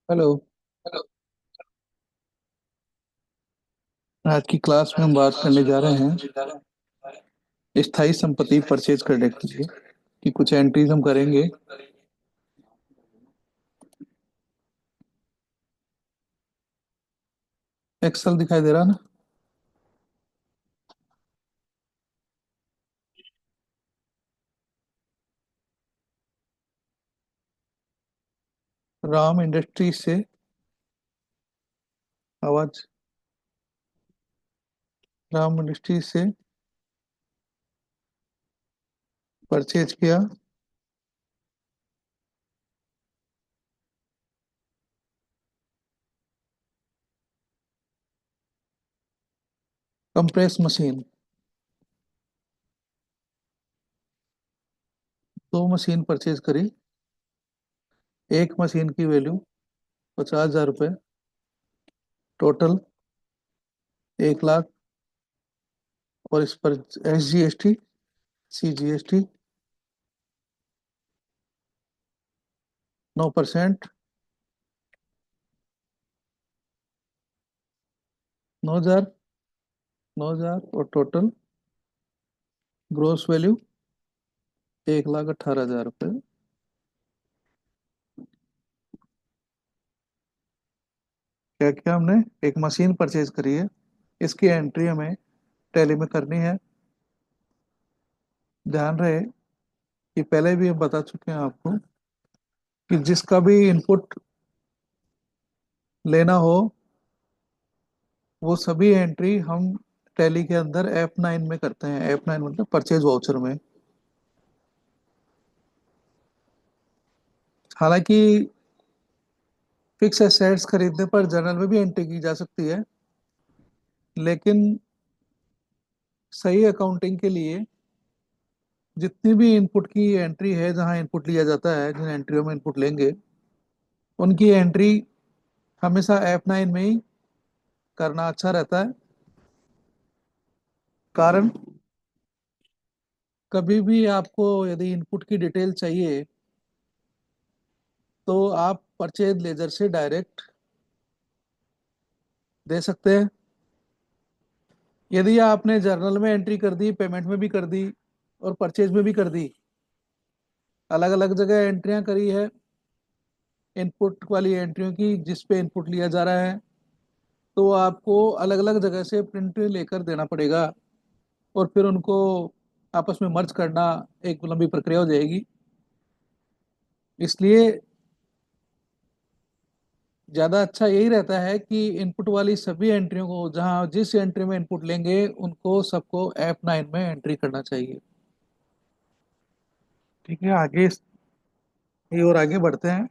Hello. आज की class में हम बात करने जा रहे हैं स्थायी संपत्ति परचेज करने के लिए कि कुछ एंट्रीज हम करेंगे। एक्सेल दिखाई दे रहा ना? राम इंडस्ट्रीज से आवाज। राम इंडस्ट्रीज से परचेज किया कंप्रेस मशीन। दो मशीन परचेज करी। एक मशीन की वैल्यू 50,000 रुपये। टोटल 1 लाख। और इस पर SGST CGST 9%। 9,000। 9,000 और टोटल ग्रोस वैल्यू 1,18,000 रुपये। क्या किया हमने? एक मशीन परचेज करी है। इसकी एंट्री हमें टैली में करनी है। ध्यान रहे कि पहले भी हम बता चुके हैं आपको कि जिसका भी इनपुट लेना हो वो सभी एंट्री हम टैली के अंदर F9 में करते हैं। F9 मतलब परचेज वाउचर में। हालांकि फिक्स एसेट्स खरीदने पर जर्नल में भी एंट्री की जा सकती है, लेकिन सही अकाउंटिंग के लिए जितनी भी इनपुट की एंट्री है, जहां इनपुट लिया जाता है, जिन एंट्रियों में इनपुट लेंगे उनकी एंट्री हमेशा F9 में ही करना अच्छा रहता है। कारण कभी भी आपको यदि इनपुट की डिटेल चाहिए तो आप परचेज लेजर से डायरेक्ट दे सकते हैं। यदि आपने जर्नल में एंट्री कर दी, पेमेंट में भी कर दी और परचेज में भी कर दी, अलग अलग जगह एंट्रियां करी है इनपुट वाली एंट्रियों की जिस पे इनपुट लिया जा रहा है, तो आपको अलग अलग जगह से प्रिंट लेकर देना पड़ेगा और फिर उनको आपस में मर्ज करना एक लंबी प्रक्रिया हो जाएगी। इसलिए ज़्यादा अच्छा यही रहता है कि इनपुट वाली सभी एंट्रियों को, जहां जिस एंट्री में इनपुट लेंगे उनको सबको F9 में एंट्री करना चाहिए। ठीक है, आगे ये और आगे बढ़ते हैं।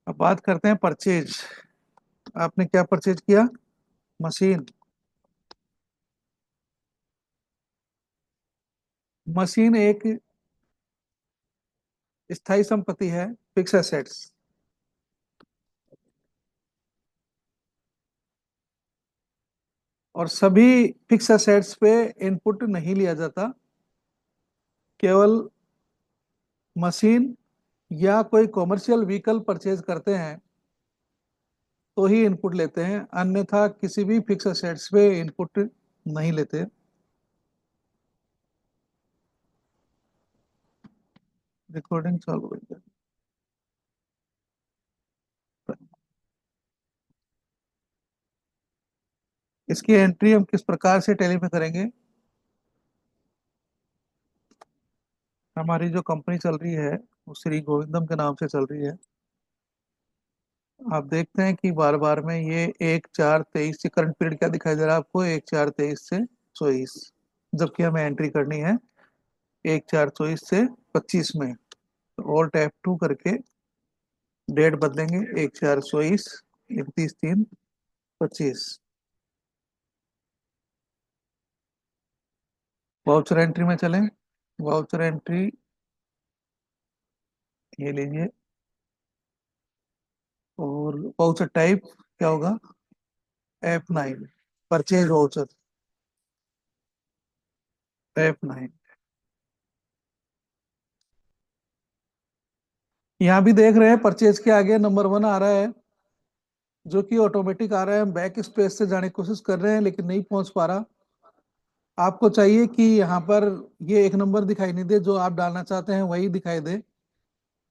अब बात करते हैं परचेज। आपने क्या परचेज किया? मशीन। मशीन एक स्थायी संपत्ति है, फिक्स एसेट्स। और सभी फिक्स एसेट्स पे इनपुट नहीं लिया जाता। केवल मशीन या कोई कॉमर्शियल व्हीकल परचेज करते हैं तो ही इनपुट लेते हैं, अन्यथा किसी भी फिक्स एसेट्स पे इनपुट नहीं लेते। रिकॉर्डिंग चालू है। इसकी एंट्री हम किस प्रकार से टैली में करेंगे? हमारी जो कंपनी चल रही है वो श्री गोविंदम के नाम से चल रही है। आप देखते हैं कि बार बार में ये 1/4/23 से करंट पीरियड क्या दिखाई दे रहा है आपको? 1/4/23 से 24। जबकि हमें एंट्री करनी है 1/4/24 से 25 में। तो Alt F2 करके डेट बदलेंगे, 1/4/24, 31/3/25। वाउचर एंट्री में चलें। वाउचर एंट्री ये लीजिए। और वाउचर टाइप क्या होगा? F9। Purchase voucher F9। यहाँ भी देख रहे हैं परचेज के आगे नंबर 1 आ रहा है। जो कि ऑटोमेटिक आ रहा है। हम बैक स्पेस से जाने की कोशिश कर रहे हैं लेकिन नहीं पहुंच पा रहा। आपको चाहिए कि यहाँ पर ये एक नंबर दिखाई नहीं दे, जो आप डालना चाहते हैं वही दिखाई दे।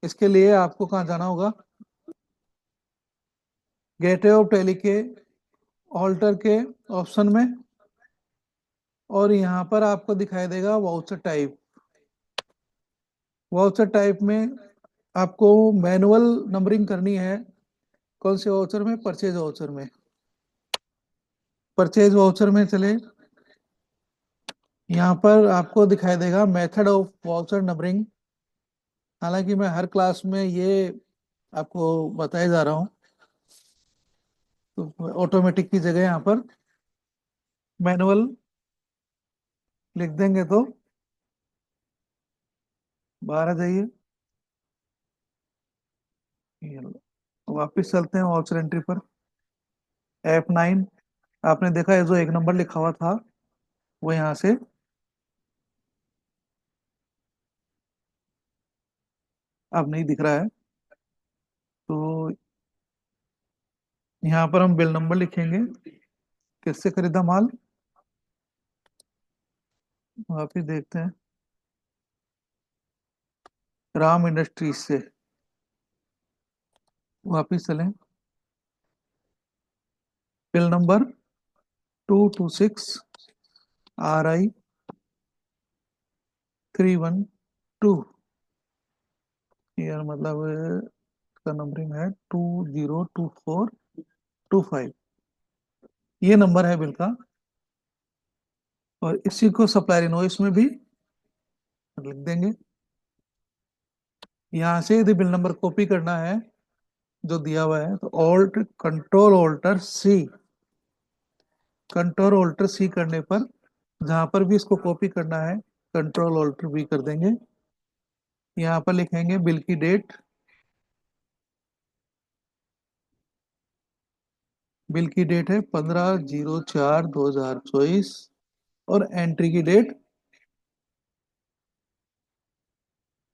इसके लिए आपको कहाँ जाना होगा, गेटवे ऑफ टेली के ऑल्टर के ऑप्शन में, और यहाँ पर आपको दिखाई देगा वाउचर टाइप। वाउचर टाइप में आपको मैनुअल नंबरिंग करनी है। कौन से वाउचर में, परचेज वाउचर में। परचेज वाउचर में चले, यहाँ पर आपको दिखाई देगा मेथड ऑफ वाउचर नंबरिंग। हालांकि मैं हर क्लास में ये आपको बताया जा रहा हूँ, तो ऑटोमेटिक की जगह यहाँ पर मैनुअल लिख देंगे तो बाहर आ जाइए। ये लो। वापिस चलते हैं वाउचर एंट्री पर। F9, आपने देखा है जो एक नंबर लिखा हुआ था वो यहाँ से अब नहीं दिख रहा है। तो यहाँ पर हम बिल नंबर लिखेंगे, किससे खरीदा माल, वापिस देखते हैं, राम इंडस्ट्रीज से। वापिस चलें, बिल नंबर 226 RI 312, यार मतलब इसका नंबरिंग है 202425। ये नंबर है बिल का, और इसी को सप्लायर इनवॉइस में भी लिख देंगे। यहाँ से यदि बिल नंबर कॉपी करना है जो दिया हुआ है, तो ऑल्ट कंट्रोल ऑल्टर सी, कंट्रोल ऑल्टर सी करने पर जहां पर भी इसको कॉपी करना है कंट्रोल ऑल्टर भी कर देंगे। यहाँ पर लिखेंगे बिल की डेट, बिल की डेट है 15/04/2024, और एंट्री की डेट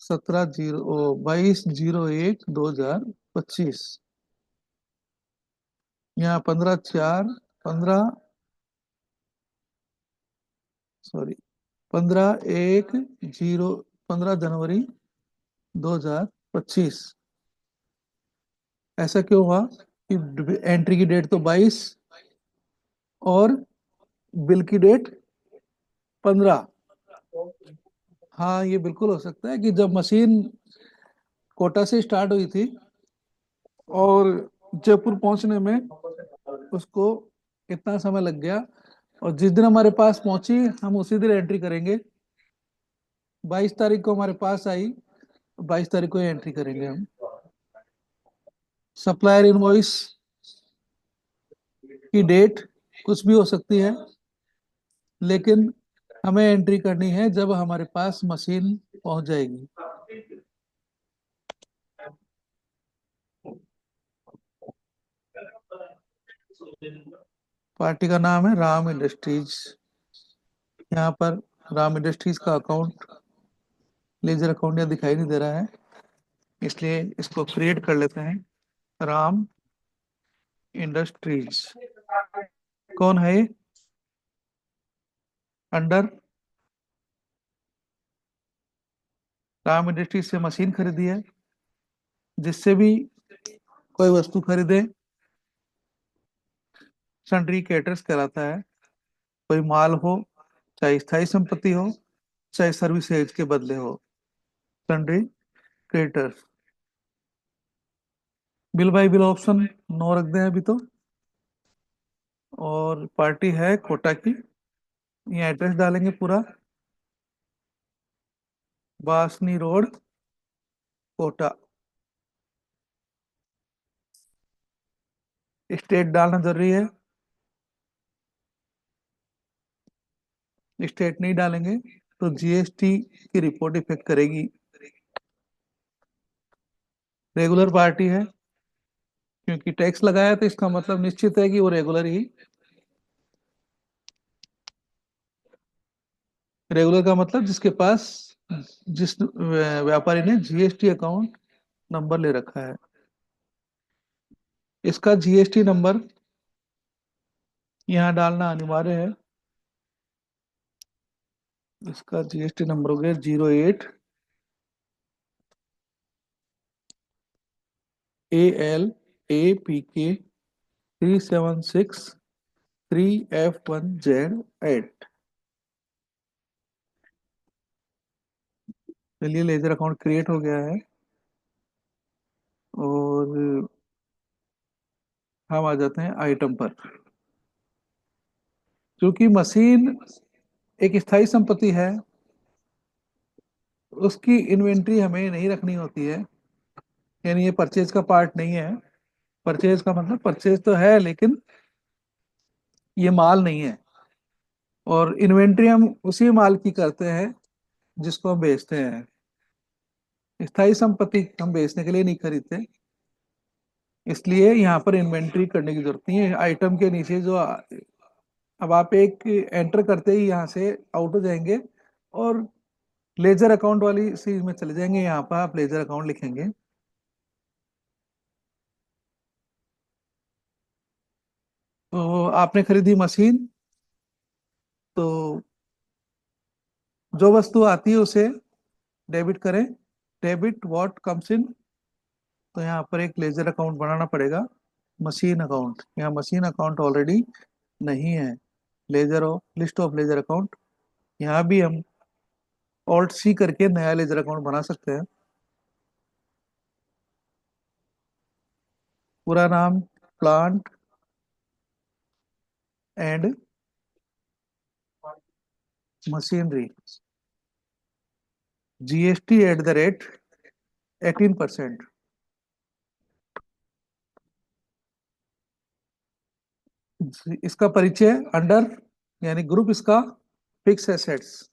22/01/2025। यहाँ 15/01/2025। ऐसा क्यों हुआ कि एंट्री की डेट तो 22 और बिल की डेट 15। हाँ, ये बिल्कुल हो सकता है कि जब मशीन कोटा से स्टार्ट हुई थी और जयपुर पहुंचने में उसको इतना समय लग गया, और जिस दिन हमारे पास पहुंची हम उसी दिन एंट्री करेंगे। 22 तारीख को हमारे पास आई, 22 तारीख को एंट्री करेंगे हम। सप्लायर इनवॉइस की डेट कुछ भी हो सकती है, लेकिन हमें एंट्री करनी है जब हमारे पास मशीन पहुंच जाएगी। पार्टी का नाम है राम इंडस्ट्रीज। यहाँ पर राम इंडस्ट्रीज का अकाउंट, लेजर अकाउंट यहाँ दिखाई नहीं दे रहा है, इसलिए इसको क्रिएट कर लेते हैं। राम इंडस्ट्रीज कौन है ये, अंडर राम इंडस्ट्रीज से मशीन खरीदी है। जिससे भी कोई वस्तु खरीदे सन्ड्री क्रेडिटर्स कहलाता है। कोई माल हो, चाहे स्थायी संपत्ति हो, चाहे सर्विसेज के बदले हो, sundry creditors. Bill by bill option no रख दें अभी तो। और पार्टी है कोटा की, ये एड्रेस डालेंगे पूरा, बासनी रोड कोटा। स्टेट डालना जरूरी है, स्टेट नहीं डालेंगे तो जीएसटी की रिपोर्ट इफेक्ट करेगी। रेगुलर पार्टी है, क्योंकि टैक्स लगाया तो इसका मतलब निश्चित है कि वो रेगुलर ही, रेगुलर का मतलब जिसके पास, जिस व्यापारी ने जीएसटी अकाउंट नंबर ले रखा है। इसका जीएसटी नंबर यहाँ डालना अनिवार्य है। इसका जीएसटी नंबर हो गया 08ALAPK 3763F1Z8। चलिए, लेजर अकाउंट क्रिएट हो गया है और हम आ जाते हैं आइटम पर। क्योंकि मशीन एक स्थायी संपत्ति है, उसकी इन्वेंट्री हमें नहीं रखनी होती है। यानी ये परचेज का पार्ट नहीं है। परचेज का मतलब परचेज तो है, लेकिन ये माल नहीं है। और इन्वेंट्री हम उसी माल की करते हैं जिसको हम बेचते हैं। स्थायी संपत्ति हम बेचने के लिए नहीं खरीदते, इसलिए यहाँ पर इन्वेंट्री करने की जरूरत नहीं है। आइटम के नीचे जो अब आप एक एंटर करते ही यहाँ से आउट हो जाएंगे और लेजर अकाउंट वाली सीरीज में चले जाएंगे। यहाँ पर आप लेजर अकाउंट लिखेंगे। तो आपने खरीदी मशीन, तो जो वस्तु आती है उसे डेबिट करें। डेबिट व्हाट कम्स इन, तो यहाँ पर एक लेजर अकाउंट बनाना पड़ेगा। मशीन अकाउंट, यहाँ मशीन अकाउंट ऑलरेडी नहीं है। Laser of list of ledger account, यहाँ भी हम ऑल्ट सी करके नया लेजर अकाउंट बना सकते हैं। पूरा नाम प्लांट एंड मशीनरी, GST @ 18%। इसका परिचय अंडर, यानी ग्रुप इसका फिक्स एसेट्स।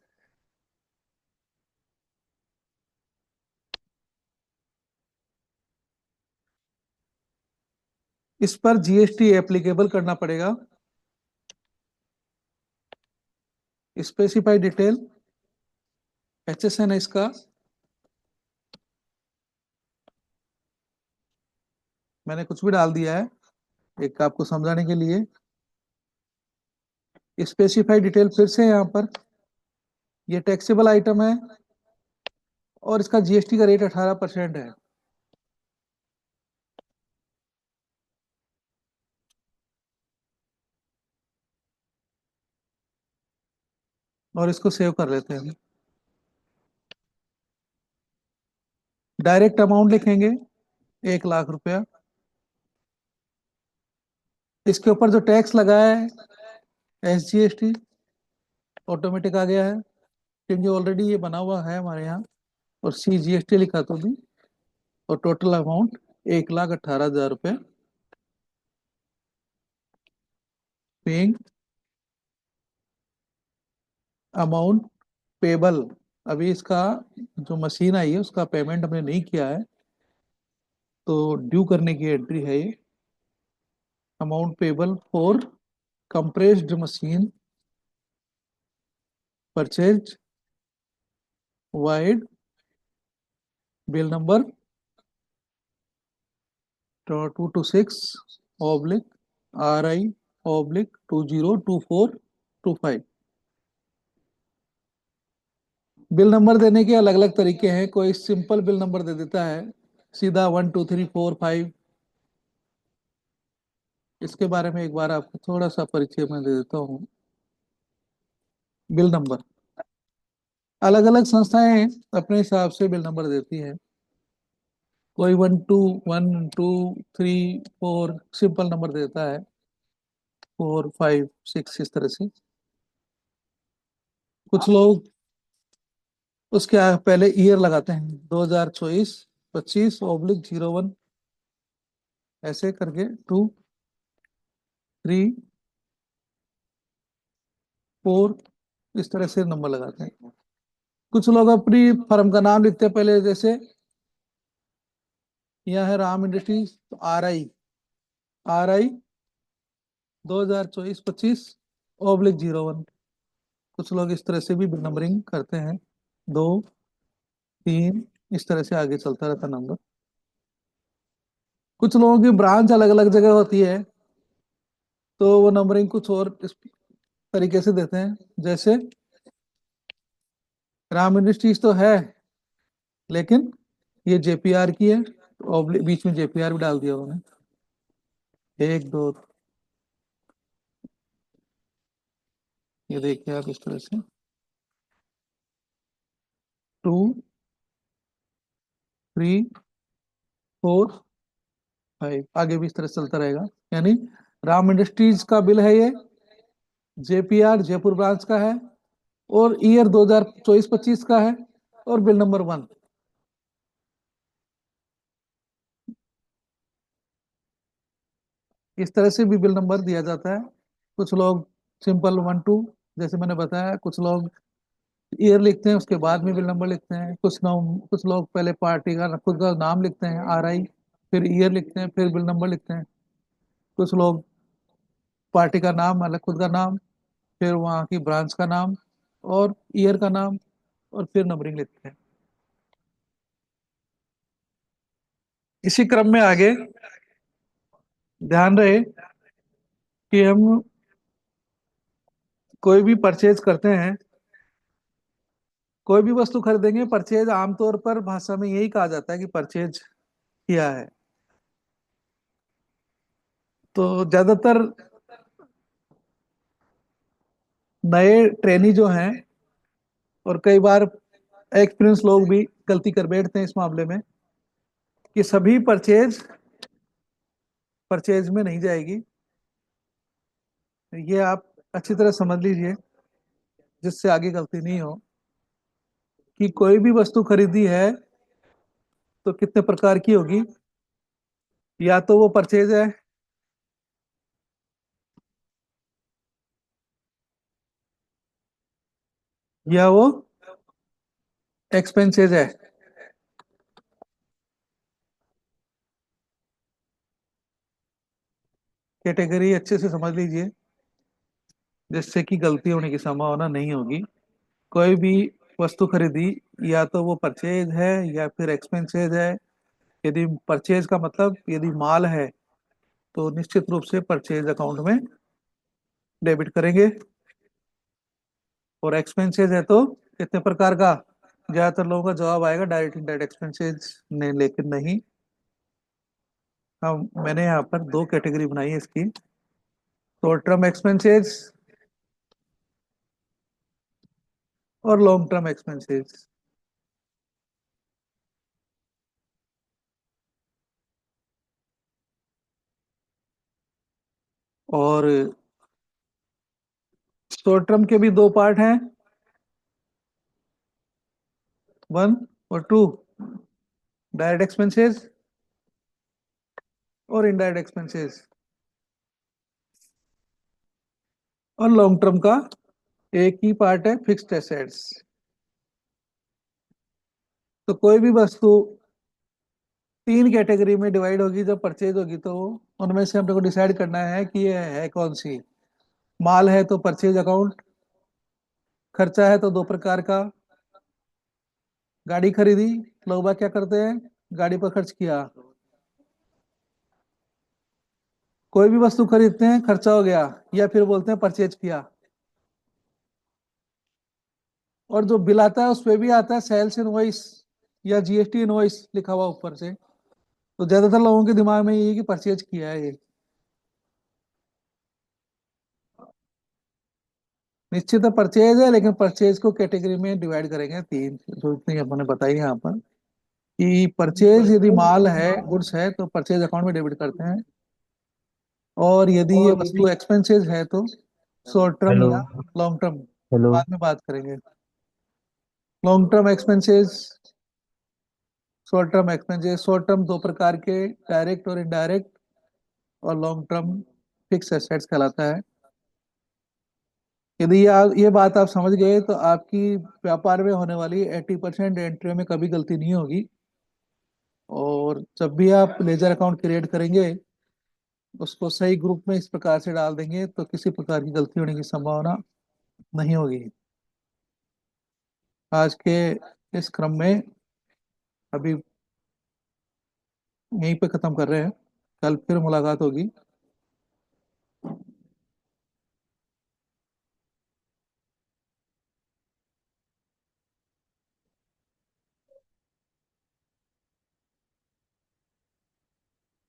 इस पर जीएसटी एप्लीकेबल करना पड़ेगा। स्पेसिफाई डिटेल HSN है इसका। मैंने कुछ भी डाल दिया है एक आपको समझाने के लिए। स्पेसिफाई डिटेल फिर से यहाँ पर, ये टैक्सेबल आइटम है और इसका जीएसटी का रेट 18% है। और इसको सेव कर लेते हैं। डायरेक्ट अमाउंट लिखेंगे 1 लाख रुपया। इसके ऊपर जो टैक्स लगा है SGST ऑटोमेटिक आ गया है, क्योंकि ऑलरेडी ये बना हुआ है हमारे यहाँ। और CGST लिखा तो भी, और टोटल अमाउंट 1,18,000 रुपये। पेइंग अमाउंट पेबल, अभी इसका जो मशीन आई है उसका पेमेंट हमने नहीं किया है, तो ड्यू करने की एंट्री है ये। Amount payable for compressed machine purchase wide, bill number 226/RI/202425। Bill number देने के अलग अलग तरीके हैं। कोई सिंपल बिल नंबर दे देता है सीधा 1 2 3 4 5। इसके बारे में एक बार आपको थोड़ा सा परिचय मैं दे देता हूँ। बिल नंबर, अलग अलग संस्थाएं अपने हिसाब से बिल नंबर देती है। कोई 1 2 1 2 3 4 सिंपल नंबर देता है, 4 5 6 इस तरह से। कुछ लोग उसके पहले ईयर लगाते हैं, 2024-25/01, ऐसे करके 2 3 4 इस तरह से नंबर लगाते हैं। कुछ लोग अपनी फर्म का नाम लिखते हैं पहले, जैसे यह है राम इंडस्ट्रीज, तो RI 2024-25/01। कुछ लोग इस तरह से भी नंबरिंग करते हैं, 2 3 इस तरह से आगे चलता रहता नंबर। कुछ लोगों की ब्रांच अलग अलग जगह होती है, तो वो नंबरिंग कुछ और इस तरीके से देते हैं। जैसे राम इंडस्ट्रीज तो है, लेकिन ये जेपीआर की है, तो बीच में जेपीआर भी डाल दिया उन्होंने। एक दो, ये देखिए आप इस तरह से, 2, 3, 4, 5, आगे भी इस तरह से चलता रहेगा। यानी राम इंडस्ट्रीज का बिल है ये, जेपीआर जयपुर ब्रांच का है, और ईयर 2024-25 का है, और बिल नंबर 1। इस तरह से भी बिल नंबर दिया जाता है। कुछ लोग सिंपल 1 2, जैसे मैंने बताया, कुछ लोग ईयर लिखते हैं, उसके बाद में बिल नंबर लिखते हैं। कुछ लोग पहले पार्टी का खुद का नाम लिखते हैं, RI, फिर ईयर लिखते हैं, फिर बिल नंबर लिखते हैं। कुछ लोग पार्टी का नाम मतलब खुद का नाम, फिर वहाँ की ब्रांच का नाम, और ईयर का नाम, और फिर नंबरिंग लिखते हैं। इसी क्रम में आगे ध्यान रहे कि हम कोई भी परचेज करते हैं, कोई भी वस्तु खरीदेंगे, परचेज आमतौर पर भाषा में यही कहा जाता है कि परचेज किया है। तो ज्यादातर नए ट्रेनी जो हैं, और कई बार एक्सपीरियंस लोग भी गलती कर बैठते हैं इस मामले में, कि सभी परचेज परचेज में नहीं जाएगी। ये आप अच्छी तरह समझ लीजिए, जिससे आगे गलती नहीं हो, कि कोई भी वस्तु खरीदी है तो कितने प्रकार की होगी। या तो वो परचेज है, या वो एक्सपेंसेज है। कैटेगरी अच्छे से समझ लीजिए, जिससे कि गलती होने की संभावना नहीं होगी। कोई भी वस्तु खरीदी, या तो वो परचेज है या फिर एक्सपेंसेज है। यदि परचेज का मतलब यदि माल है, तो निश्चित रूप से परचेज अकाउंट में डेबिट करेंगे। और एक्सपेंसेज है तो कितने प्रकार का, ज्यादातर लोगों का जवाब आएगा डायरेक्ट इनडायरेक्ट एक्सपेंसेज ने, लेकिन नहीं। हम मैंने यहाँ पर दो कैटेगरी बनाई है इसकी, शॉर्ट टर्म एक्सपेंसेज और लॉन्ग टर्म एक्सपेंसेज। और शॉर्ट टर्म के भी दो पार्ट हैं, 1 और 2, डायरेक्ट एक्सपेंसेस और इनडायरेक्ट एक्सपेंसेस। और लॉन्ग टर्म का एक ही पार्ट है, फिक्स्ड एसेट्स। तो कोई भी वस्तु 3 कैटेगरी में डिवाइड होगी जब परचेज होगी, तो उनमें से हमको डिसाइड करना है कि ये है कौन सी। माल है तो परचेज अकाउंट, खर्चा है तो दो प्रकार का। गाड़ी खरीदी, लोग बाग क्या करते हैं, गाड़ी पर खर्च किया। कोई भी वस्तु खरीदते हैं, खर्चा हो गया, या फिर बोलते हैं परचेज किया। और जो बिल आता है उस पे भी आता है सेल्स इनवॉइस या GST इनवॉइस लिखा हुआ ऊपर से। तो ज्यादातर लोगों के दिमाग में ये है कि परचेज किया है ये। निश्चित है परचेज है, लेकिन परचेज को कैटेगरी में डिवाइड करेंगे 3, जो इतनी अपने बताई यहाँ पर, कि परचेज यदि माल है, गुड्स है, तो परचेज अकाउंट में डेबिट करते हैं। और यदि ये वस्तु एक्सपेंसेस है तो शॉर्ट टर्म हेलो। या लॉन्ग टर्म, हेलो। बाद में बात करेंगे। Long term expenses, short term दो प्रकार के, डायरेक्ट और इनडायरेक्ट। और लॉन्ग टर्म फिक्स एसेट्स कहलाता है। यदि ये बात आप समझ गए, तो आपकी व्यापार में होने वाली 80% एंट्री में कभी गलती नहीं होगी। और जब भी आप लेजर अकाउंट क्रिएट करेंगे, उसको सही ग्रुप में इस प्रकार से डाल देंगे, तो किसी प्रकार की गलती होने की संभावना नहीं होगी। आज के इस क्रम में अभी यहीं पे खत्म कर रहे हैं। कल फिर मुलाकात होगी।